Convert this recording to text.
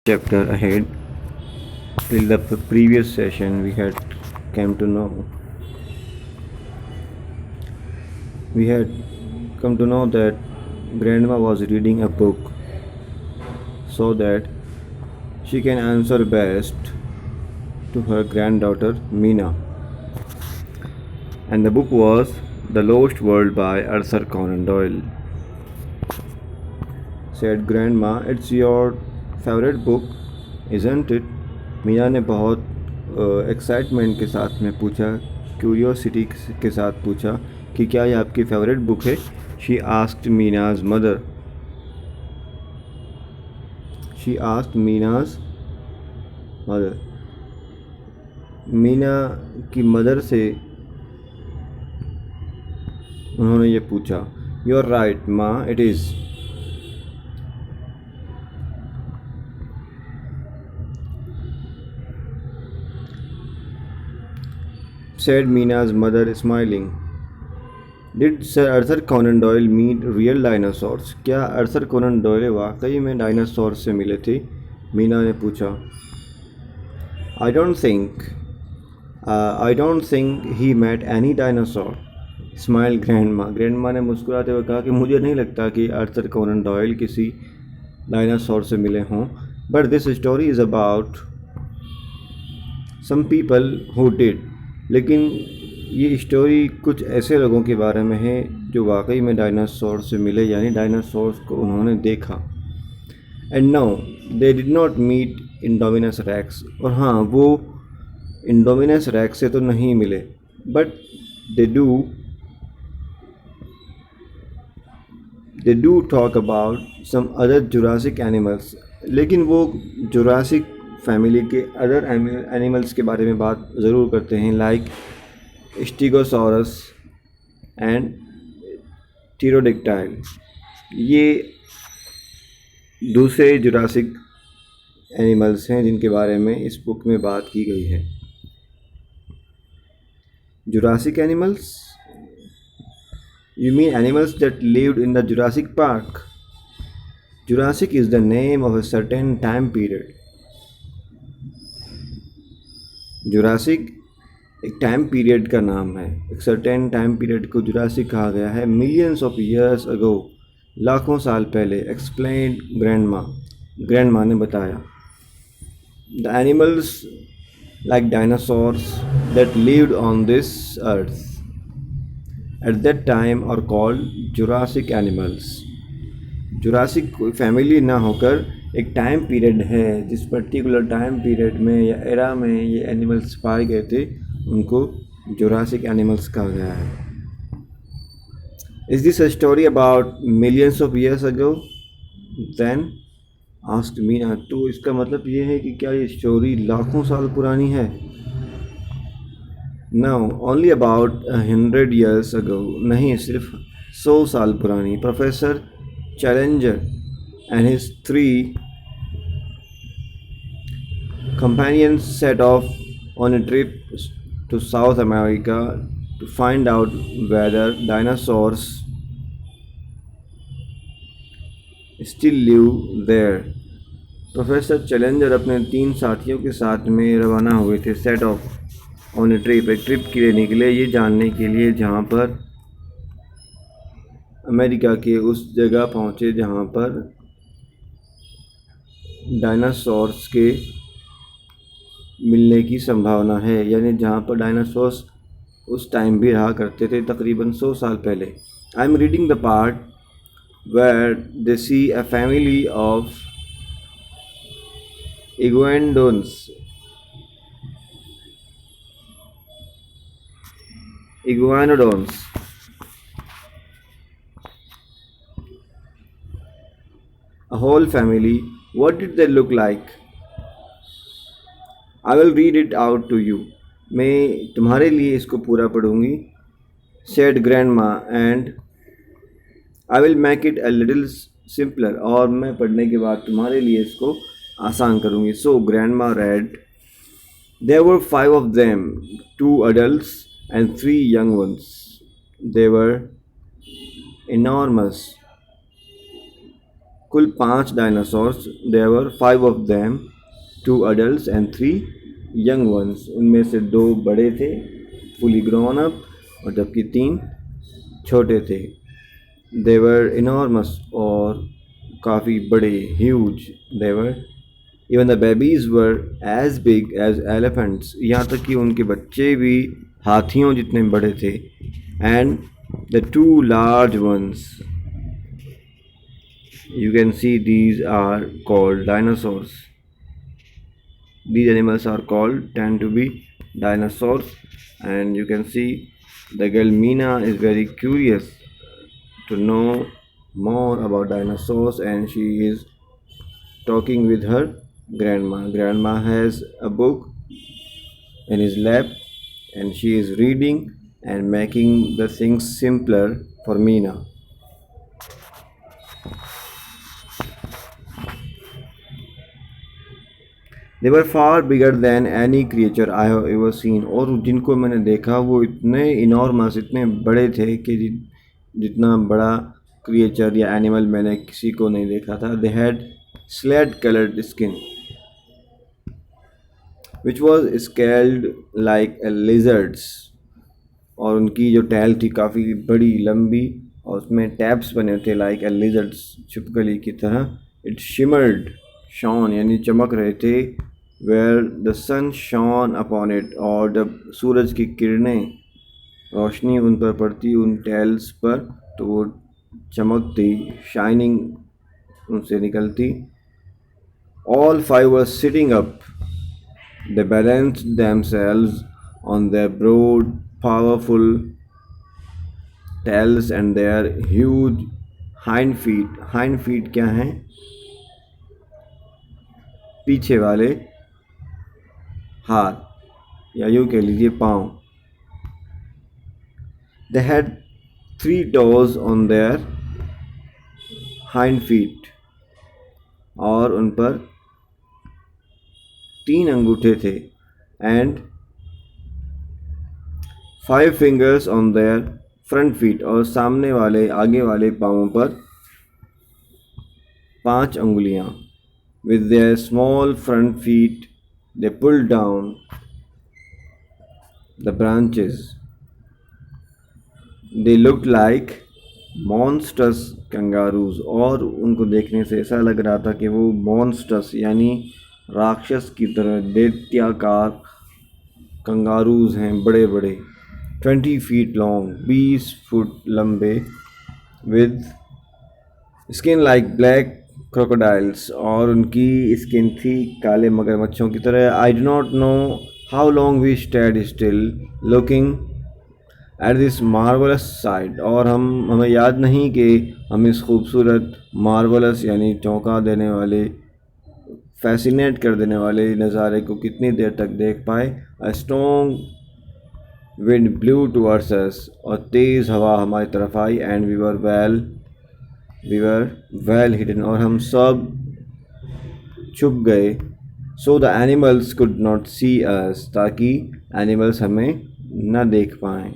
chapter ahead. Till the previous session we had come to know that grandma was reading a book so that she can answer best to her granddaughter Mina, and the book was The Lost World by Arthur Conan Doyle. Said grandma, it's your favorite book, isn't it? Meena ने बहुत excitement के साथ में पूछा, curiosity के साथ पूछा कि क्या ये आपकी फेवरेट बुक है. She asked Meena's mother. Meena की मदर से उन्होंने ये पूछा. यू आर राइट माँ, it is. said Mina's mother, smiling. Did Sir Arthur Conan Doyle meet real dinosaurs? क्या अर्थर कोनन डॉयल वाकई में डायनासोर से मिले थे? मीना ने पूछा. I don't think he met any dinosaur. Smiled grandma. Grandma ने मुस्कुराते हुए कहा कि मुझे नहीं लगता कि अर्थर कोनन डॉयल किसी डायनासोर से मिले हों. But this story is about some people who did. लेकिन ये स्टोरी कुछ ऐसे लोगों के बारे में है जो वाकई में डायनासोर से मिले, यानी डायनासोर्स को उन्होंने देखा. And no they did not meet Indominus Rex. और हाँ, वो इंडोमिनस रैक्स से तो नहीं मिले, but they do talk about some other Jurassic animals. लेकिन वो जुरासिक फैमिली के अदर एनिमल्स के बारे में बात ज़रूर करते हैं, लाइक स्टीगोसॉरस एंड टीरोडेक्टाइल. ये दूसरे जुरासिक एनिमल्स हैं जिनके बारे में इस बुक में बात की गई है. Jurassic animals? You mean animals that lived in the Jurassic park? Jurassic is the name of a certain time period. Jurassic एक टाइम पीरियड का नाम है. एक सर्टेन टाइम पीरियड को जुरासिक कहा गया है. मिलियंस ऑफ ईयर्स अगो, लाखों साल पहले. एक्सप्लेन ग्रैंडमा ने बताया. The animals like dinosaurs that lived on this earth at that time are called Jurassic animals. Jurassic कोई फैमिली ना होकर एक टाइम पीरियड है, जिस पर्टिकुलर टाइम पीरियड में या एरा में ये एनिमल्स पाए गए थे, उनको जुरासिक एनिमल्स कहा गया है. Is this a story about millions of years ago then? Asked Meena. तो इसका मतलब ये है कि क्या ये स्टोरी लाखों साल पुरानी है? No, only about 100 years ago. नहीं, सिर्फ 100 साल पुरानी. Professor Challenger and his 3 companions set off on a trip to South America to find out whether dinosaurs still live there. Professor challenger अपने 3 साथियों के साथ में रवाना हुए थे. Set of on A trip, एक ट्रिप के लिए निकले, ये जानने के लिए जहाँ पर अमेरिका के उस जगह पहुँचे जहाँ पर डायनासोर्स के मिलने की संभावना है, यानी जहाँ पर डायनासोर्स उस टाइम भी रहा करते थे, तकरीबन 100 साल पहले. I am reading the part where they see a family of iguanodons. A whole family. What did they look like? I will read it out to you. मैं तुम्हारे लिए इसको पूरा पढ़ूंगी. Said grandma, and I will make it a little simpler. और मैं पढ़ने के बाद तुम्हारे लिए इसको आसान करूंगी. So grandma read. There were 5 of them, 2 adults and 3 young ones. They were enormous. कुल 5 dinosaurs, there were 5 of them, 2 adults and 3 young ones। उनमें से 2 बड़े थे फुली ग्रोन अप और जबकि 3 छोटे थे। दे वर इनॉर्मस और काफ़ी बड़े, huge. They were even the babies were as big as elephants, यहाँ तक कि उनके बच्चे भी हाथियों जितने बड़े थे। And the 2 large ones, you can see these are called dinosaurs। These animals are called, tend to be dinosaurs। And you can see the girl Meena is very curious to know more about dinosaurs, and she is talking with her grandma. Grandma has a book in his lap and she is reading and making the things simpler for Meena। They were far bigger than any creature I have ever seen। और जिनको मैंने देखा वो इतने enormous, इतने बड़े थे कि जितना बड़ा क्रिएचर या एनिमल मैंने किसी को नहीं देखा था। They had slate colored skin which was scaled like a lizard's। और उनकी जो टैल थी काफ़ी बड़ी, लंबी, और उसमें टैप्स बने थे लाइक ए लिजर्ड्स, छिपकली की तरह। इट शिमर्ड, शॉन यानी चमक रहे थे, where the sun shone upon it, और जब सूरज की किरणें, रोशनी उन पर पड़ती उन टैल्स पर तो वो चमकती, शाइनिंग उनसे निकलती। All 5 were sitting up, they balanced themselves on their broad powerful tails and their huge hind feet। hind feet क्या हैं? पीछे वाले हाथ या यूँ कह लीजिए पाँव। They had 3 toes on their hind feet, और उन पर 3 अंगूठे थे। And 5 fingers on their front feet, और सामने वाले, आगे वाले पाँवों पर 5 अंगुलियाँ। With their small front feet they pulled down the branches। They looked like monstrous kangaroos, और उनको देखने से ऐसा लग रहा था कि वो monstrous यानी राक्षस की तरह, दैत्याकार कंगारूज हैं, बड़े बड़े। 20 feet long, 20 फुट लंबे। With skin like black crocodiles, और उनकी स्किन थी काले मगरमच्छों की तरह। I do not know how long we stayed still looking at this marvelous sight, और हमें याद नहीं कि हम इस खूबसूरत marvelous यानी चौंका देने वाले, फैसिनेट कर देने वाले नज़ारे को कितनी देर तक देख पाए। A strong wind blew towards us, और तेज़ हवा हमारी तरफ आई। And we were well hidden, और हम सब छुप गए। So the animals could not see us, ताकि एनिमल्स हमें न देख पाएँ।